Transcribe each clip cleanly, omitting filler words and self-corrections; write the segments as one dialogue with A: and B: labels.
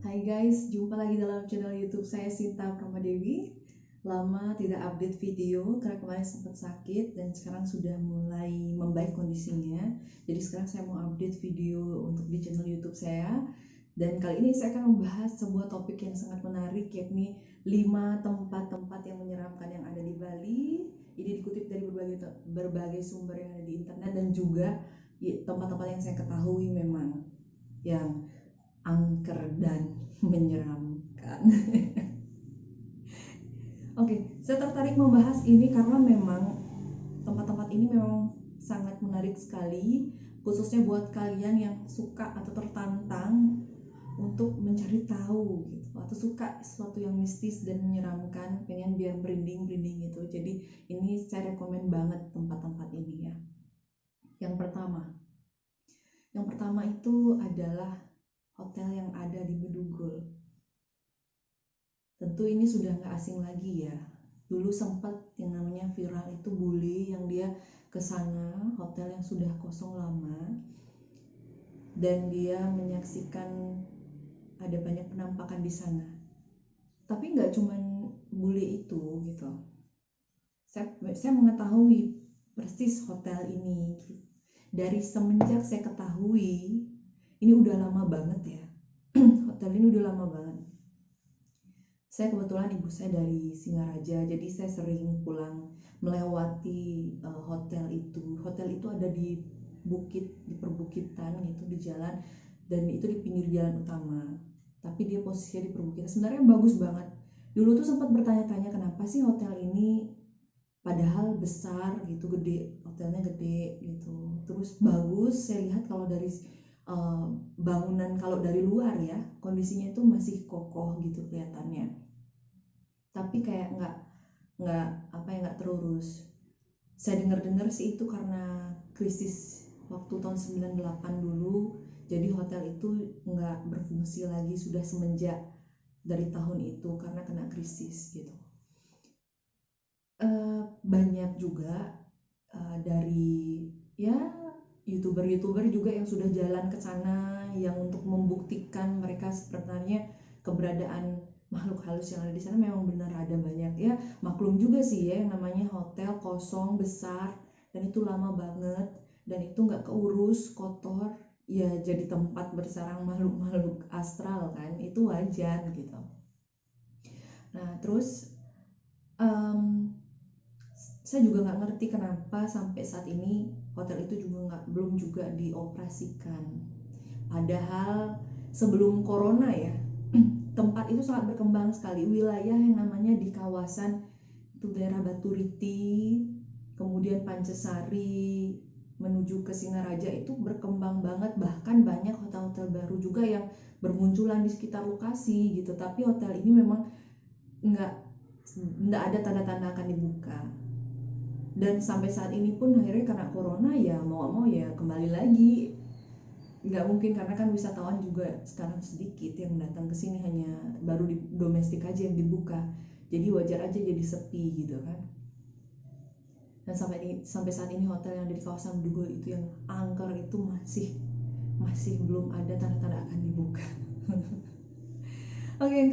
A: Hai guys, jumpa lagi dalam channel YouTube saya Sinta Pramadewi. Lama tidak update video karena kemarin sempat sakit dan sekarang sudah mulai membaik kondisinya. Jadi sekarang saya mau update video untuk di channel YouTube saya. Dan kali ini saya akan membahas sebuah topik yang sangat menarik, yakni 5 tempat-tempat yang menyeramkan yang ada di Bali. Ini dikutip dari berbagai sumber yang ada di internet dan juga tempat-tempat yang saya ketahui memang yang angker dan menyeramkan. Oke, saya tertarik membahas ini karena memang tempat-tempat ini memang sangat menarik sekali, khususnya buat kalian yang suka atau tertantang untuk mencari tahu gitu, atau suka sesuatu yang mistis dan menyeramkan, pengen biar merinding gitu. Jadi ini saya rekomen banget tempat-tempat ini ya. Yang pertama itu adalah hotel yang ada di Bedugul. Tentu ini sudah nggak asing lagi ya. Dulu sempat yang namanya viral itu bule yang dia ke sana, hotel yang sudah kosong lama, dan dia menyaksikan ada banyak penampakan di sana. Tapi nggak cuman bule itu gitu. Saya mengetahui persis hotel ini. Dari semenjak saya ketahui, ini udah lama banget ya. Hotel ini udah lama banget. Saya kebetulan ibu saya dari Singaraja, jadi saya sering pulang melewati hotel itu. Hotel itu ada di bukit, di perbukitan gitu, di jalan, dan itu di pinggir jalan utama. Tapi dia posisinya di perbukitan. Sebenarnya bagus banget. Dulu tuh sempat bertanya-tanya kenapa sih hotel ini padahal besar gitu, gede, hotelnya gede gitu. Terus bagus, saya lihat kalau dari bangunan, kalau dari luar ya, kondisinya itu masih kokoh gitu kelihatannya. Tapi kayak nggak terurus. Saya dengar sih itu karena krisis waktu tahun 98 dulu, jadi hotel itu nggak berfungsi lagi sudah semenjak dari tahun itu karena kena krisis gitu. Banyak juga dari ya youtuber juga yang sudah jalan ke sana yang untuk membuktikan mereka sebenarnya keberadaan makhluk halus yang ada di sana memang benar ada banyak ya. Maklum juga sih ya, yang namanya hotel kosong besar dan itu lama banget dan itu nggak keurus, kotor ya, jadi tempat bersarang makhluk astral kan, itu wajar gitu. Nah terus saya juga nggak ngerti kenapa sampai saat ini hotel itu juga belum juga dioperasikan. Padahal sebelum corona ya, tempat itu sangat berkembang sekali. Wilayah yang namanya di kawasan itu daerah Baturiti, kemudian Pancesari menuju ke Singaraja itu berkembang banget. Bahkan banyak hotel-hotel baru juga yang bermunculan di sekitar lokasi gitu. Tapi hotel ini memang nggak ada tanda-tanda akan dibuka. Dan sampai saat ini pun akhirnya karena corona ya mau ya kembali lagi. Nggak mungkin karena kan wisatawan juga sekarang sedikit yang datang ke sini, hanya baru di domestik aja yang dibuka. Jadi wajar aja jadi sepi gitu kan. Dan sampai saat ini hotel yang ada di kawasan Bedugul itu yang angker itu masih belum ada tanda-tanda akan dibuka. Oke, yang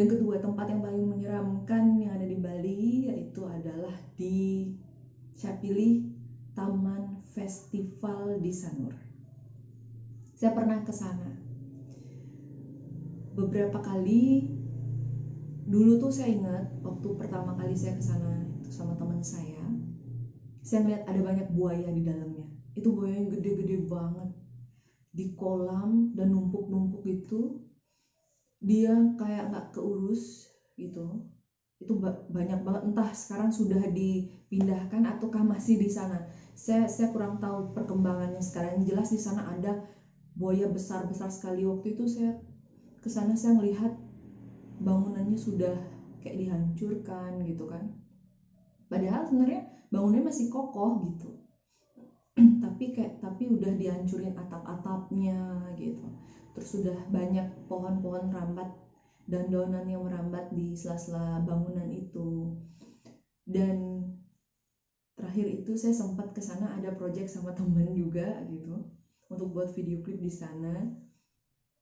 A: kedua tempat yang paling menyeramkan yang ada di Bali yaitu adalah saya pilih Taman Festival di Sanur. Saya pernah ke sana beberapa kali. Dulu tuh saya ingat waktu pertama kali saya ke sana sama teman saya ngeliat ada banyak buaya di dalamnya. Itu buaya yang gede-gede banget di kolam dan numpuk-numpuk gitu. Dia kayak nggak keurus gitu. Itu banyak banget, entah sekarang sudah dipindahkan ataukah masih di sana. Saya kurang tahu perkembangannya sekarang. Yang jelas di sana ada buaya besar sekali. Waktu itu saya kesana, saya melihat bangunannya sudah kayak dihancurkan gitu kan. Padahal sebenarnya bangunannya masih kokoh gitu. tapi udah dihancurin atap-atapnya gitu. Terus sudah banyak pohon-pohon rambat dan daunan yang merambat di sela-sela bangunan itu. Dan terakhir itu saya sempat ke sana ada project sama temen juga gitu untuk buat video klip di sana.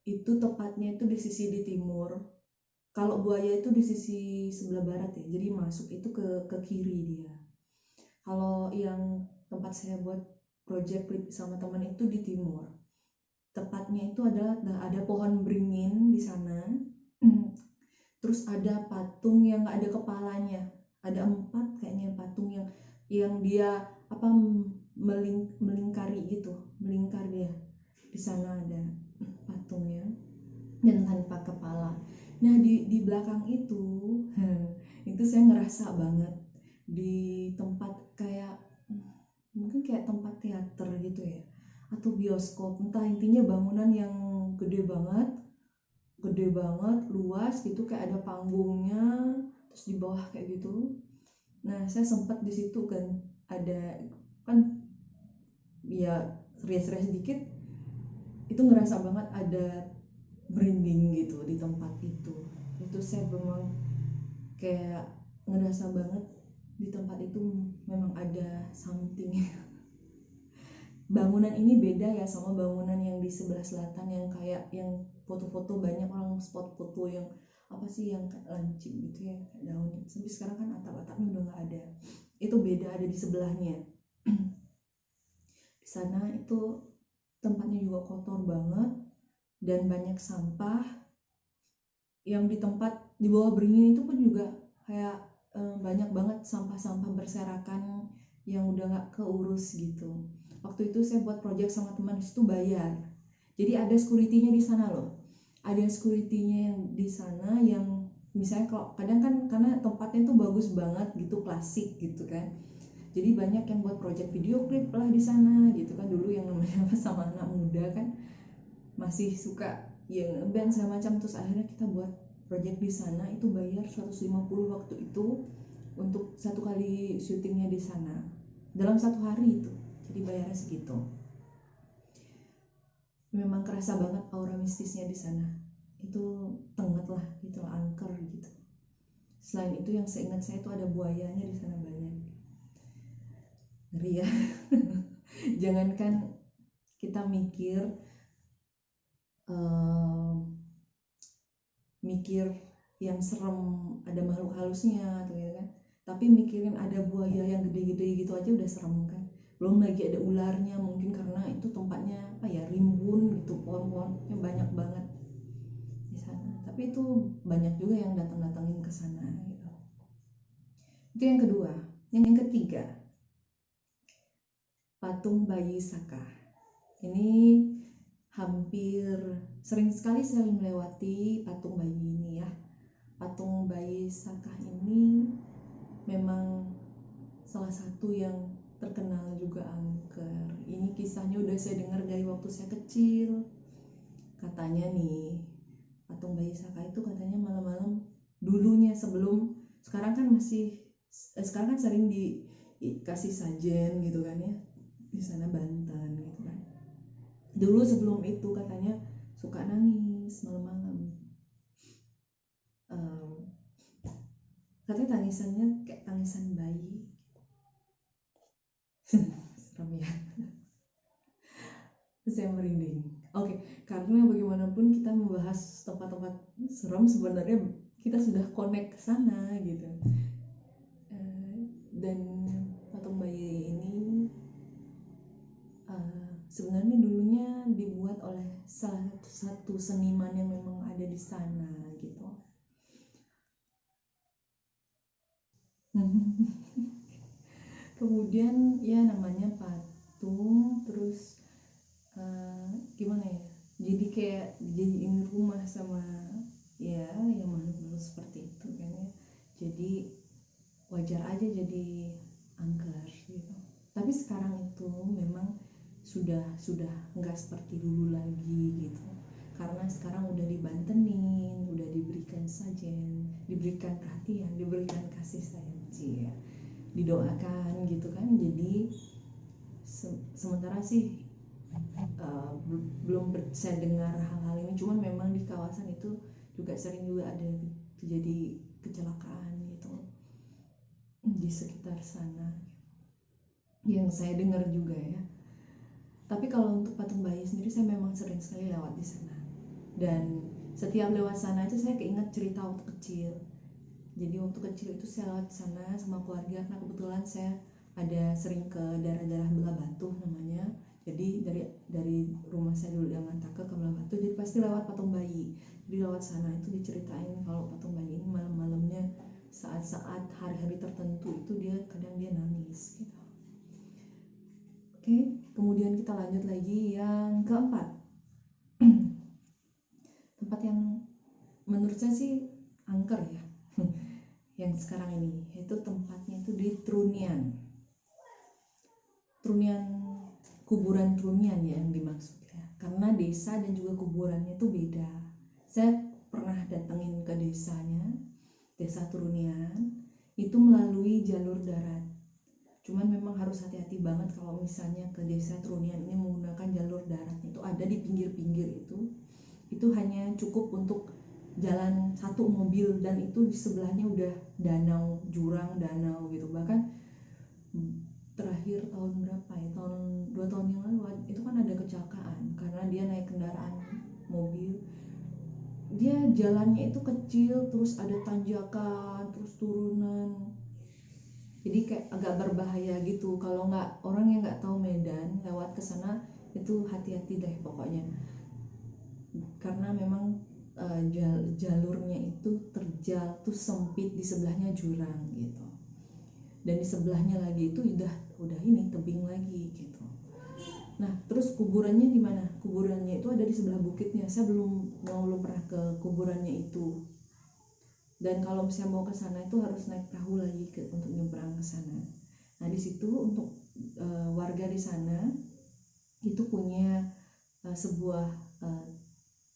A: Itu tepatnya itu di sisi di timur. Kalau buaya itu di sisi sebelah barat ya, jadi masuk itu ke kiri dia. Kalau yang tempat saya buat project klip sama teman itu di timur. Tepatnya itu adalah ada pohon beringin di sana. Terus ada patung yang nggak ada kepalanya. Ada 4 kayaknya patung yang dia apa melingkari gitu, melingkar dia. Di sana ada patungnya dan tanpa kepala. Nah di belakang itu itu saya ngerasa banget di tempat kayak mungkin kayak tempat teater gitu ya, atau bioskop, entah, intinya bangunan yang gede banget luas gitu, kayak ada panggungnya terus di bawah kayak gitu. Nah saya sempat di situ kan, ada kan ya serius-serius sedikit, itu ngerasa banget ada merinding gitu di tempat itu. Itu saya memang kayak ngerasa banget di tempat itu memang ada something. Bangunan ini beda ya sama bangunan yang di sebelah selatan yang kayak yang foto-foto, banyak orang spot foto yang apa sih yang lancip gitu ya, kayak daun. Sampai sekarang kan atap-atapnya udah nggak ada. Itu beda, ada di sebelahnya. Di sana itu tempatnya juga kotor banget dan banyak sampah. Yang di tempat di bawah beringin itu pun juga kayak banyak banget sampah-sampah berserakan yang udah nggak keurus gitu. Waktu itu saya buat project sama teman, itu bayar. Jadi ada security-nya di sana loh. Ada security-nya yang di sana yang misalnya kalau kadang kan karena tempatnya tuh bagus banget gitu, klasik gitu kan. Jadi banyak yang buat project video klip lah di sana gitu kan. Dulu yang namanya sama anak muda kan masih suka yang band segala macam, terus akhirnya kita buat project di sana. Itu bayar 150 waktu itu untuk 1 kali syutingnya di sana dalam 1 hari itu. Jadi bayarnya segitu. Memang kerasa banget aura mistisnya di sana. Itu tengget lah gitu, angker gitu. Selain itu yang seingat saya itu ada buayanya di sana banyak. Ngeri ya. Jangankan kita mikir yang serem, ada makhluk halusnya atau ya kan, tapi mikirin ada buaya yang gede-gede gitu aja udah serem kan. Belum lagi ada ularnya, mungkin karena itu tempatnya apa ya, rimbun gitu, pohon-pohonnya banyak banget di sana. Tapi itu banyak juga yang datang-datangin ke sana gitu. Itu yang kedua. Yang ketiga, patung bayi Saka. Ini hampir sering sekali saya melewati patung bayi ini ya. Patung bayi Saka ini memang salah satu yang terkenal juga angker. Ini kisahnya udah saya dengar dari waktu saya kecil. Katanya nih, patung bayi Saka itu katanya malam-malam dulunya, sebelum sekarang kan sekarang kan sering dikasih sajen gitu kan ya di sana Banten gitu kan. Dulu sebelum itu katanya suka nangis malam-malam. Katanya tangisannya kayak tangisan bayi. Serem ya. Saya merinding. Oke, karena bagaimanapun kita membahas tempat-tempat serem, sebenarnya kita sudah connect ke sana gitu. Dan patung bayi ini sebenarnya dulunya dibuat oleh salah satu seniman yang memang ada di sana gitu. Kemudian ya namanya patung, terus gimana ya, jadi kayak dijadiin rumah sama ya yang makhluk seperti itu kan ya. Jadi wajar aja jadi angker gitu. Tapi sekarang itu memang sudah nggak seperti dulu lagi gitu, karena sekarang udah dibantenin, udah diberikan sajen, diberikan perhatian, diberikan kasih sayang ya, didoakan gitu kan. Jadi sementara sih belum saya dengar hal-hal ini, cuman memang di kawasan itu juga sering juga ada terjadi kecelakaan gitu di sekitar sana yang saya dengar juga ya. Tapi kalau untuk patung bayi sendiri saya memang sering sekali lewat di sana. Dan setiap lewat sana itu saya keinget cerita waktu kecil. Jadi waktu kecil itu saya lewat sana sama keluarga karena kebetulan saya ada sering ke daerah-daerah Belah Batu namanya. Jadi dari rumah saya dulu yang Antaka ke Belah Batu, jadi pasti lewat patung bayi. Jadi lewat sana itu diceritain kalau patung bayi ini malam-malamnya saat-saat hari-hari tertentu itu kadang dia nangis gitu. Oke, kemudian kita lanjut lagi yang keempat. Tempat yang menurut saya sih angker ya. Yang sekarang ini, yaitu tempatnya itu di Trunian. Kuburan Trunian ya yang dimaksud ya. Karena desa dan juga kuburannya itu beda. Saya pernah datengin ke desanya, Desa Trunian, itu melalui jalur darat. Cuman memang harus hati-hati banget kalau misalnya ke Desa Trunian ini menggunakan jalur daratnya, itu ada di pinggir-pinggir itu hanya cukup untuk jalan satu mobil, dan itu di sebelahnya udah danau, jurang danau gitu. Bahkan terakhir tahun berapa ya, 2 tahun yang lalu itu kan ada kecelakaan karena dia naik kendaraan mobil. Dia jalannya itu kecil, terus ada tanjakan, terus turunan, jadi kayak agak berbahaya gitu. Kalau orang yang nggak tahu Medan lewat ke sana itu hati-hati deh pokoknya, karena memang jalurnya itu terjal tuh sempit, di sebelahnya jurang gitu, dan di sebelahnya lagi itu udah ini tebing lagi gitu. Nah terus kuburannya di mana? Kuburannya itu ada di sebelah bukitnya. Saya belum pernah ke kuburannya itu. Dan kalau misalnya mau ke sana itu harus naik perahu lagi untuk nyebrang ke sana. Nah di situ untuk warga di sana itu punya sebuah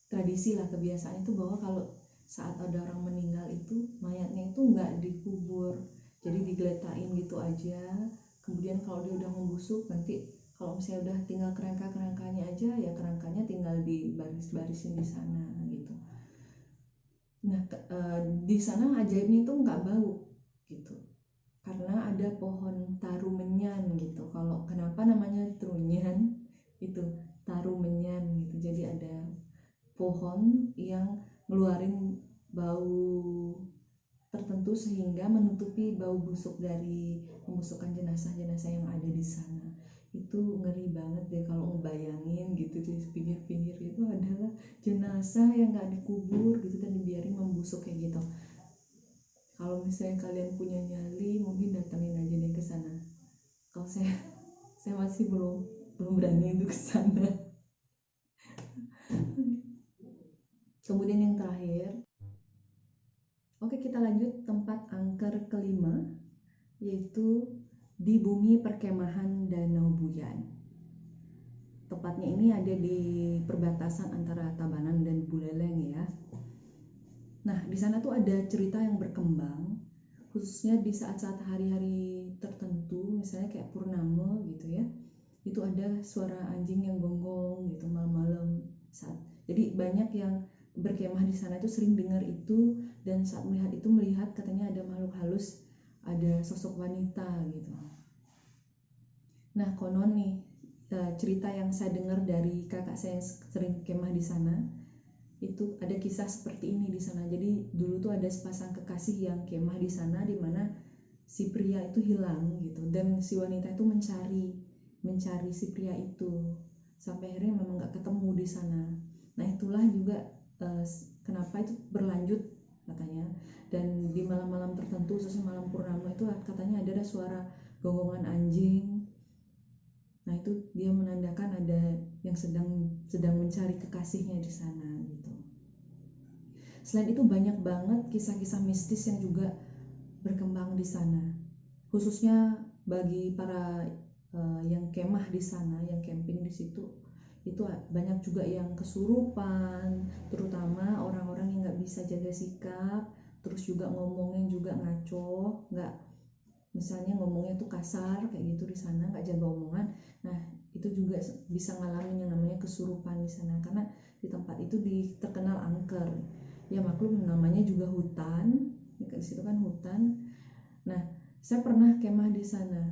A: tradisi lah, kebiasaan itu bahwa kalau saat ada orang meninggal itu mayatnya itu nggak dikubur, jadi digeletain gitu aja. Kemudian kalau dia udah membusuk, nanti kalau misalnya udah tinggal kerangkanya aja ya, kerangkanya tinggal dibaris-barisin di sana gitu. Nah di sana ajaibnya itu nggak bau gitu, karena ada pohon tarumenyan gitu. Kalau kenapa namanya Trunian itu tarumenyan gitu, jadi ada pohon yang ngeluarin bau tertentu sehingga menutupi bau busuk dari pembusukan jenazah-jenazah yang ada di sana. Itu ngeri banget deh kalau ngebayangin gitu, di pinggir-pinggir itu adalah jenazah yang nggak dikubur gitu dan dibiarin membusuk kayak gitu. Kalau misalnya kalian punya nyali, mungkin datangin aja deh ke sana. Kalau saya masih belum berani untuk ke sana. Kemudian yang terakhir, oke kita lanjut tempat angker kelima, yaitu di Bumi Perkemahan Danau Buyan. Tempatnya ini ada di perbatasan antara Tabanan dan Buleleng ya. Nah di sana tuh ada cerita yang berkembang, khususnya di saat-saat hari-hari tertentu, misalnya kayak purnama gitu ya. Itu ada suara anjing yang gonggong gitu malam-malam jadi banyak yang berkemah di sana itu sering dengar itu, dan saat melihat katanya ada makhluk halus, ada sosok wanita gitu. Nah konon nih cerita yang saya dengar dari kakak saya yang sering kemah di sana, itu ada kisah seperti ini di sana. Jadi dulu tuh ada sepasang kekasih yang kemah di sana, di mana si pria itu hilang gitu, dan si wanita itu mencari si pria itu sampai akhirnya memang nggak ketemu di sana. Nah itulah juga kenapa itu berlanjut katanya, dan di malam-malam tertentu, khususnya malam purnama itu katanya ada suara gonggongan anjing. Nah itu dia menandakan ada yang sedang mencari kekasihnya di sana gitu. Selain itu banyak banget kisah-kisah mistis yang juga berkembang di sana, khususnya bagi para yang kemah di sana, yang camping di situ. Itu banyak juga yang kesurupan, terutama orang-orang yang nggak bisa jaga sikap, terus juga ngomongnya juga ngaco, nggak, misalnya ngomongnya tuh kasar kayak gitu di sana, nggak jaga omongan. Nah itu juga bisa ngalamin yang namanya kesurupan di sana, karena di tempat itu terkenal angker ya, maklum namanya juga hutan, di situ kan hutan. Nah saya pernah kemah di sana.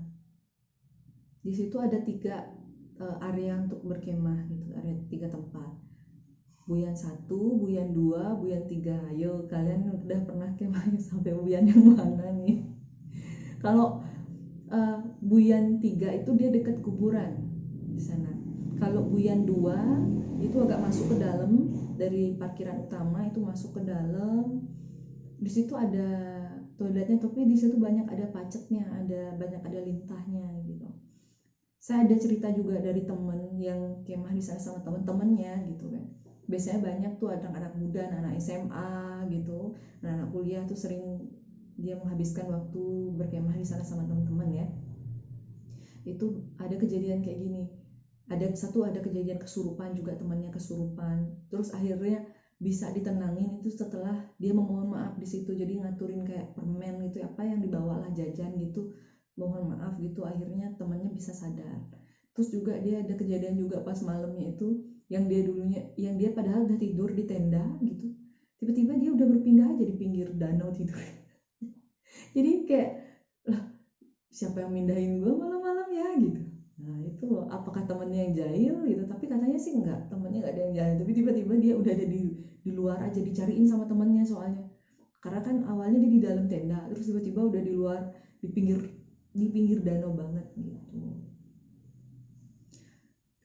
A: Di situ ada 3 area untuk berkemah gitu, area 3 tempat. Buyan 1, Buyan 2, Buyan 3. Ayo kalian udah pernah kemah sampai Buyan yang mana nih? Kalau Buyan 3 itu dia dekat kuburan di sana. Kalau Buyan 2 itu agak masuk ke dalam dari parkiran utama, itu masuk ke dalam. Di situ ada toiletnya, tapi di situ banyak ada pacetnya, banyak ada lintahnya gitu. Saya ada cerita juga dari temen yang kemah di sana sama temen-temennya gitu kan. Biasanya banyak tuh anak-anak muda, anak SMA gitu, anak kuliah tuh sering dia menghabiskan waktu berkemah di sana sama teman-teman ya. Itu ada kejadian kayak gini. Ada kejadian kesurupan juga, temannya kesurupan. Terus akhirnya bisa ditenangin itu setelah dia memohon maaf di situ. Jadi ngaturin kayak permen gitu, apa yang dibawalah jajan gitu, mohon maaf gitu, akhirnya temannya bisa sadar. Terus juga dia ada kejadian juga pas malamnya itu yang dia padahal udah tidur di tenda gitu, tiba-tiba dia udah berpindah aja di pinggir danau tidur. Jadi kayak, lah siapa yang mindahin gue malam-malam ya gitu. Nah itu loh, apakah temannya yang jahil gitu, tapi katanya sih enggak, temannya nggak ada yang jahil, tapi tiba-tiba dia udah ada di luar aja, dicariin sama temannya soalnya, karena kan awalnya dia di dalam tenda, terus tiba-tiba udah di luar, di pinggir danau banget gitu.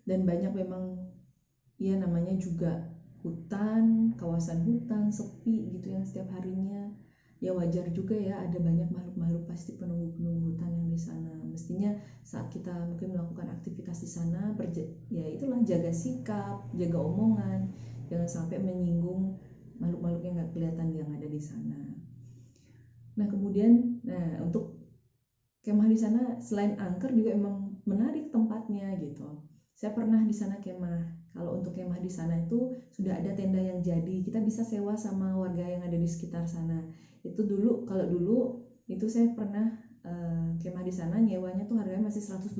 A: Dan banyak memang ya namanya juga hutan, kawasan hutan sepi gitu yang setiap harinya ya wajar juga ya ada banyak makhluk-makhluk pasti penunggu hutan yang di sana. Mestinya saat kita mungkin melakukan aktivitas di sana ya itulah, jaga sikap, jaga omongan, jangan sampai menyinggung makhluk-makhluk yang nggak kelihatan yang ada di sana. Nah kemudian, untuk kemah di sana selain angker juga emang menarik tempatnya gitu. Saya pernah di sana kemah. Kalau untuk kemah di sana itu sudah ada tenda yang jadi, kita bisa sewa sama warga yang ada di sekitar sana. Itu kalau dulu itu saya pernah kemah di sana, nyewanya tuh harganya masih 125.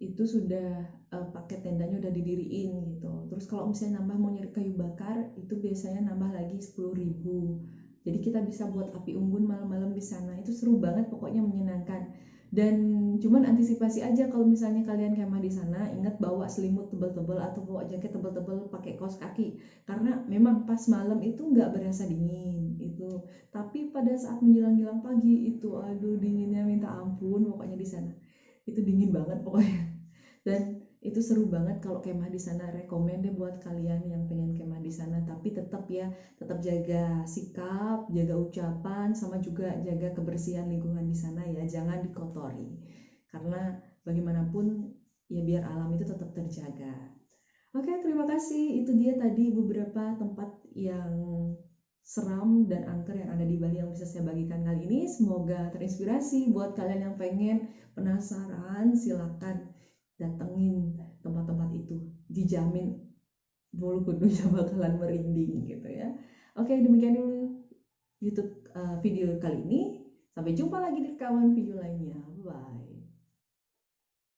A: Itu sudah paket tendanya udah didiriin gitu. Terus kalau misalnya nambah mau nyari kayu bakar, itu biasanya nambah lagi 10.000. Jadi kita bisa buat api unggun malam-malam di sana. Itu seru banget, pokoknya menyenangkan. Dan cuman antisipasi aja kalau misalnya kalian kemah di sana, ingat bawa selimut tebal-tebal atau bawa jaket tebal-tebal, pakai kaos kaki. Karena memang pas malam itu nggak berasa dingin itu. Tapi pada saat menjelang-jelang pagi itu, aduh dinginnya minta ampun pokoknya di sana. Itu dingin banget pokoknya. Dan itu seru banget kalau kemah di sana. Rekomen deh buat kalian yang pengen kemah di sana, tapi tetap jaga sikap, jaga ucapan, sama juga jaga kebersihan lingkungan di sana ya, jangan dikotori, karena bagaimanapun ya biar alam itu tetap terjaga. Oke, terima kasih. Itu dia tadi beberapa tempat yang seram dan angker yang ada di Bali yang bisa saya bagikan kali ini. Semoga terinspirasi buat kalian yang pengen, penasaran, silakan datengin tempat-tempat itu, dijamin bulu kudunya bakalan merinding gitu ya. Oke, demikian dulu YouTube video kali ini. Sampai jumpa lagi di kawan video lainnya. Bye.